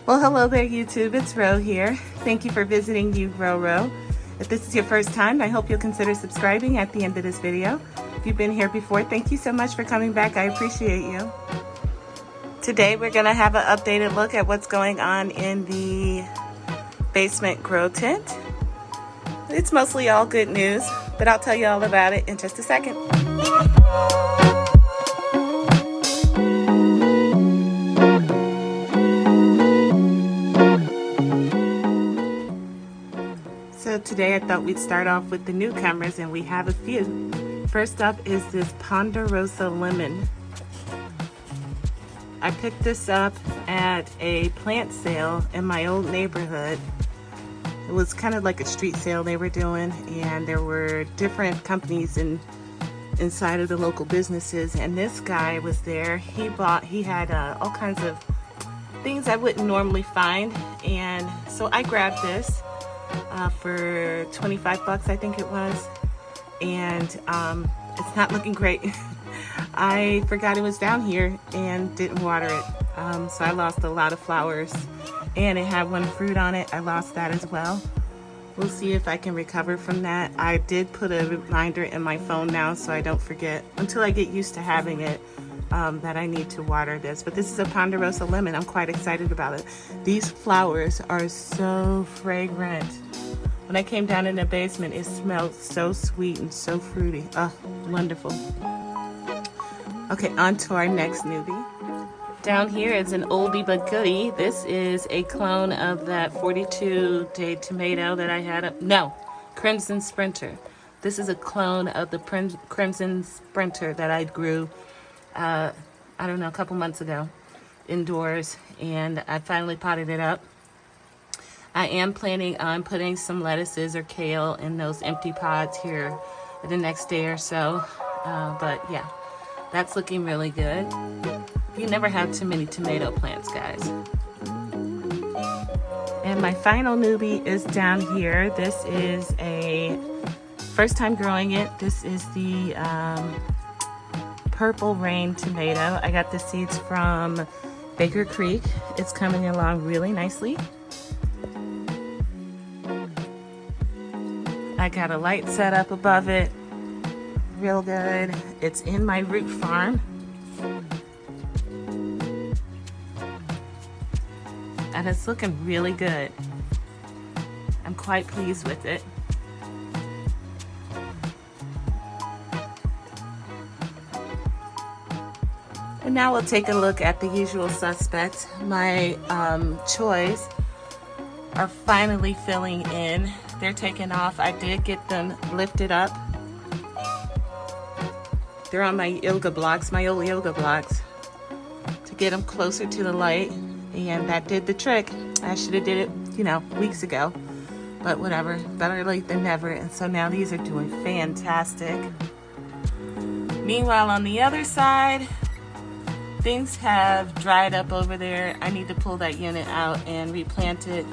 Well, hello there, YouTube. It's Ro here. Thank you for visiting Ro. If this is your first time, I hope you'll consider subscribing at the end of this video. If you've been here before, thank you so much for coming back. I appreciate you. Today, we're going to have an updated look at what's going on in the basement grow tent. It's mostly all good news, but I'll tell you all about it in just a second. So today I thought we'd start off with the newcomers, and we have a few. First up is this Ponderosa lemon. I picked this up at a plant sale in my old neighborhood. It was kind of like a street sale they were doing, and there were different companies inside of the local businesses, and this guy was there. He had all kinds of things I wouldn't normally find, and so I grabbed this for 25 bucks, I think it was, and it's not looking great. I forgot it was down here and didn't water it, so I lost a lot of flowers, and it had one fruit on it. I lost that as well. We'll see if I can recover from that. I did put a reminder in my phone now so I don't forget until I get used to having it that I need to water this. But this is a Ponderosa lemon. I'm quite excited about it. These flowers are so fragrant. When I came down in the basement, it smelled so sweet and so fruity. Oh, wonderful. Okay, on to our next newbie. Down here is an oldie but goodie. This is a clone of that 42-day tomato that I had. Crimson Sprinter. This is a clone of the Crimson Sprinter that I grew, I don't know, a couple months ago indoors, and I finally potted it up. I am planning on putting some lettuces or kale in those empty pods here the next day or so, but yeah, that's looking really good. You never have too many tomato plants, guys. And my final newbie is down here. This is a first time growing it. This is the Purple Rain tomato. I got the seeds from Baker Creek. It's coming along really nicely. I got a light set up above it. Real good. It's in my root farm. And it's looking really good. I'm quite pleased with it. And now we'll take a look at the usual suspects. My choys are finally filling in. They're taking off. I did get them lifted up. They're on my yoga blocks, my old yoga blocks, to get them closer to the light. And that did the trick. I should have did it, weeks ago. But whatever, better late than never. And so now these are doing fantastic. Meanwhile, on the other side, things have dried up over there. I need to pull that unit out and replant it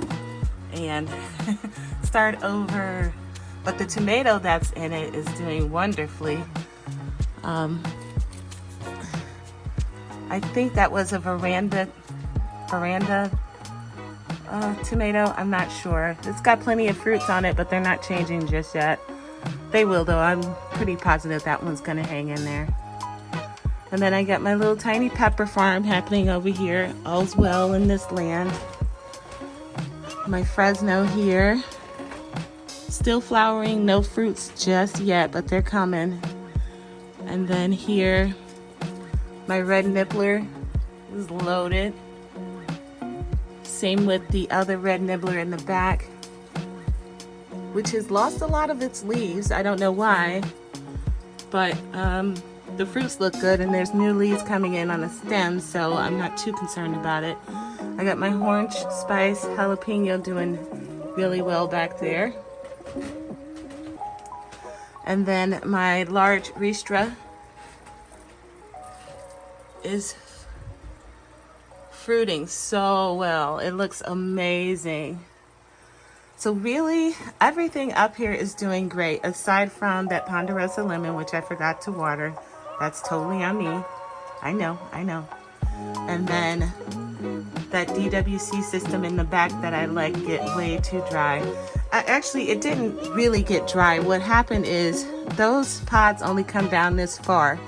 and start over. But the tomato that's in it is doing wonderfully. I think that was a veranda tomato. I'm not sure. It's got plenty of fruits on it, but they're not changing just yet. They will though. I'm pretty positive that one's gonna hang in there. And then I got my little tiny pepper farm happening over here. All's well in this land. My Fresno here. Still flowering, no fruits just yet, but they're coming. And then here, my red nibbler is loaded. Same with the other red nibbler in the back, which has lost a lot of its leaves. I don't know why, but the fruits look good, and there's new leaves coming in on the stem, so I'm not too concerned about it. I got my orange spice jalapeno doing really well back there. And then my large ristra is fruiting so well. It looks amazing. So really, everything up here is doing great, aside from that Ponderosa lemon, which I forgot to water. That's totally on me. I know. And then that DWC system in the back that I like get way too dry. Actually, it didn't really get dry. What happened is those pods only come down this far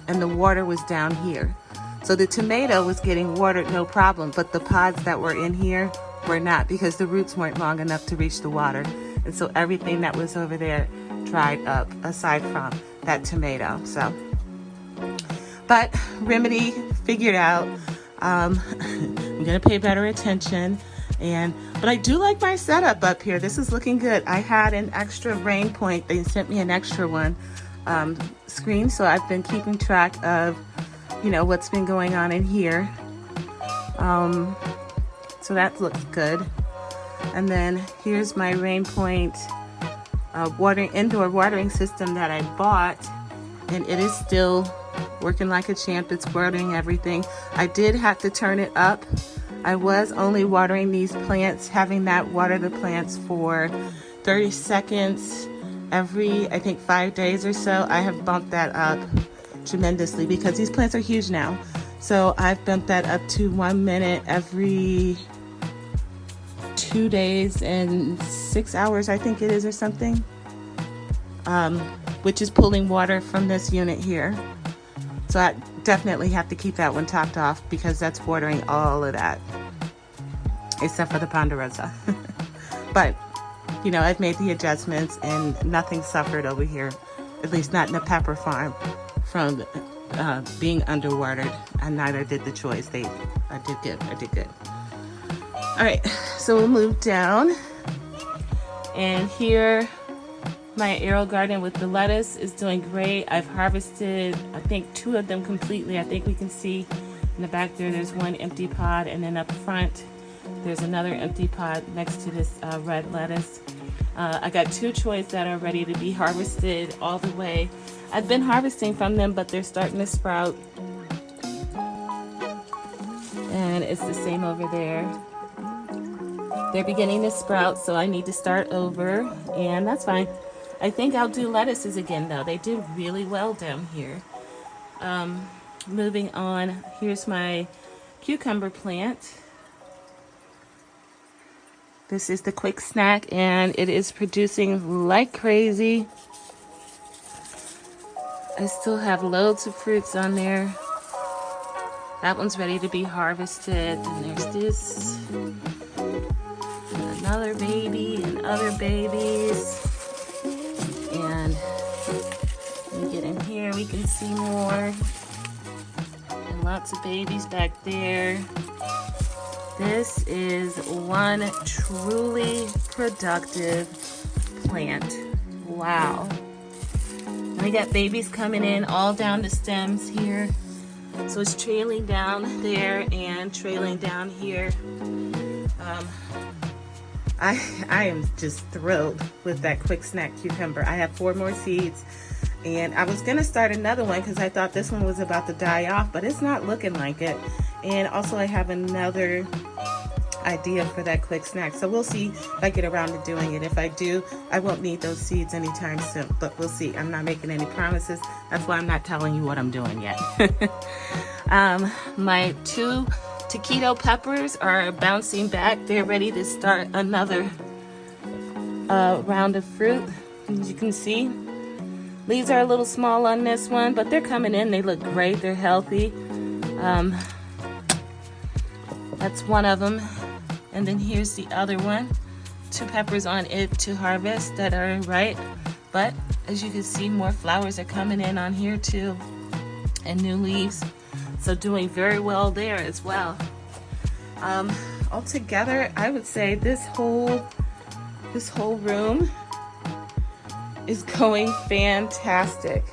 and the water was down here. So the tomato was getting watered no problem, but the pods that were in here were not, because the roots weren't long enough to reach the water. And so everything that was over there dried up aside from that tomato. So, but remedy figured out. I'm gonna pay better attention, but I do like my setup up here. This is looking good. I had an extra rain point. They sent me an extra one screen, so I've been keeping track of, you know, what's been going on in here. So that looks good. And then here's my rain point indoor watering system that I bought, and it is still working like a champ. It's watering everything. I did have to turn it up. I was only watering these plants, having that water the plants for 30 seconds every, I think, 5 days or so. I have bumped that up tremendously because these plants are huge now. So I've bumped that up to 1 minute every 2 days and 6 hours, I think it is, or something, which is pulling water from this unit here. So I definitely have to keep that one topped off because that's watering all of that, except for the ponderosa. But, you know, I've made the adjustments and nothing suffered over here, at least not in the pepper farm, from being underwatered, and neither did the choys. I did good. All right, so we'll move down, and here my arrow garden with the lettuce is doing great. I've harvested, I think, 2 of them completely. I think we can see in the back there's one empty pod, and then up front there's another empty pod next to this red lettuce. I got 2 choys that are ready to be harvested all the way. I've been harvesting from them, but they're starting to sprout, and it's the same over there. They're beginning to sprout, so I need to start over, and that's fine. I think I'll do lettuces again, though. They did really well down here. Moving on, here's my cucumber plant. This is the quick snack, and it is producing like crazy. I still have loads of fruits on there. That one's ready to be harvested. And there's this, another baby, and other babies. And when we get in here, we can see more. And lots of babies back there. This is one truly productive plant. Wow. And we got babies coming in all down the stems here. So it's trailing down there and trailing down here. I am just thrilled with that quick snack cucumber. I have 4 more seeds, and I was gonna start another one because I thought this one was about to die off, but it's not looking like it. And also I have another idea for that quick snack, so we'll see if I get around to doing it. If I do, I won't need those seeds anytime soon, but we'll see. I'm not making any promises. That's why I'm not telling you what I'm doing yet. My 2 taquito peppers are bouncing back. They're ready to start another round of fruit. As you can see, leaves are a little small on this one, but they're coming in. They look great. They're healthy. That's one of them. And then here's the other one. 2 peppers on it to harvest that are ripe. But as you can see, more flowers are coming in on here too, and new leaves. So doing very well there as well. Altogether, I would say this whole room is going fantastic.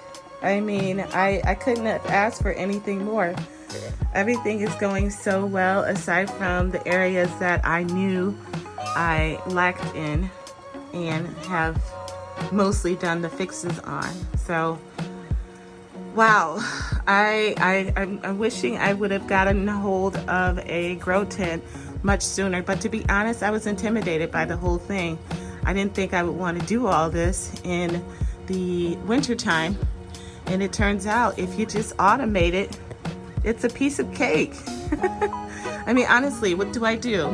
I mean, I couldn't have asked for anything more. Everything is going so well, aside from the areas that I knew I lacked in and have mostly done the fixes on. So, wow, I'm wishing I would have gotten hold of a grow tent much sooner. But to be honest, I was intimidated by the whole thing. I didn't think I would want to do all this in the winter time. And it turns out if you just automate it, it's a piece of cake. I mean, honestly, what do?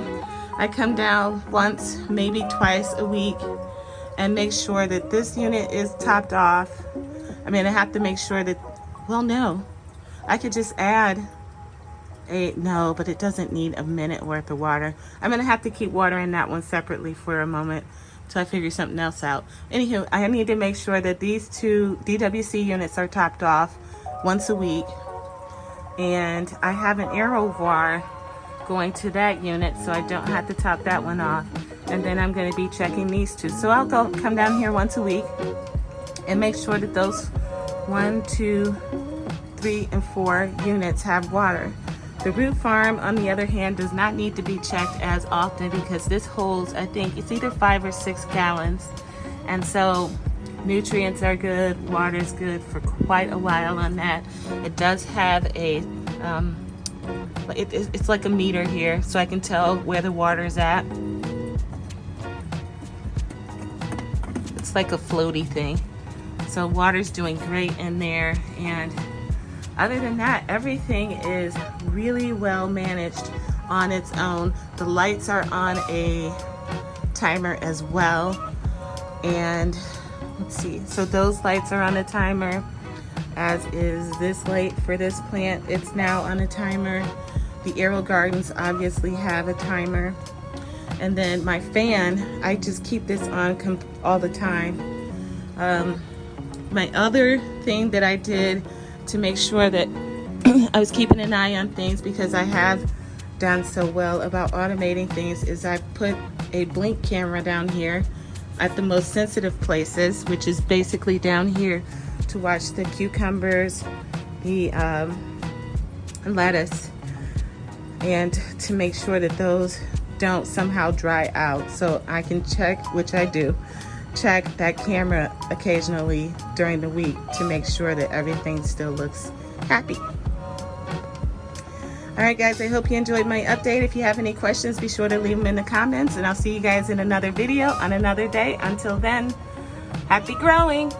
I come down once, maybe twice a week and make sure that this unit is topped off. I mean, I have to make sure that, well, no, I could just add no, but it doesn't need a minute worth of water. I'm gonna have to keep watering that one separately for a moment till I figure something else out. Anywho, I need to make sure that these two DWC units are topped off once a week. And I have an AeroVar going to that unit, so I don't have to top that one off. And then I'm gonna be checking these two. So I'll come down here once a week and make sure that those 1, 2, 3, and 4 units have water. The root farm, on the other hand, does not need to be checked as often because this holds, I think, it's either 5 or 6 gallons. And so nutrients are good, water's good for quite a while on that. It does have a, it's like a meter here, so I can tell where the water's at. It's like a floaty thing. So water's doing great in there, and other than that, everything is really well managed on its own. The lights are on a timer as well. And let's see, so those lights are on a timer, as is this light for this plant. It's now on a timer. The Aero Gardens obviously have a timer. And then my fan, I just keep this on all the time. My other thing that I did to make sure that I was keeping an eye on things, because I have done so well about automating things, is I put a blink camera down here at the most sensitive places, which is basically down here to watch the cucumbers, the lettuce, and to make sure that those don't somehow dry out. So I can check, which I do, check that camera occasionally during the week to make sure that everything still looks happy. All right, guys, I hope you enjoyed my update. If you have any questions, be sure to leave them in the comments, and I'll see you guys in another video on another day. Until then, happy growing.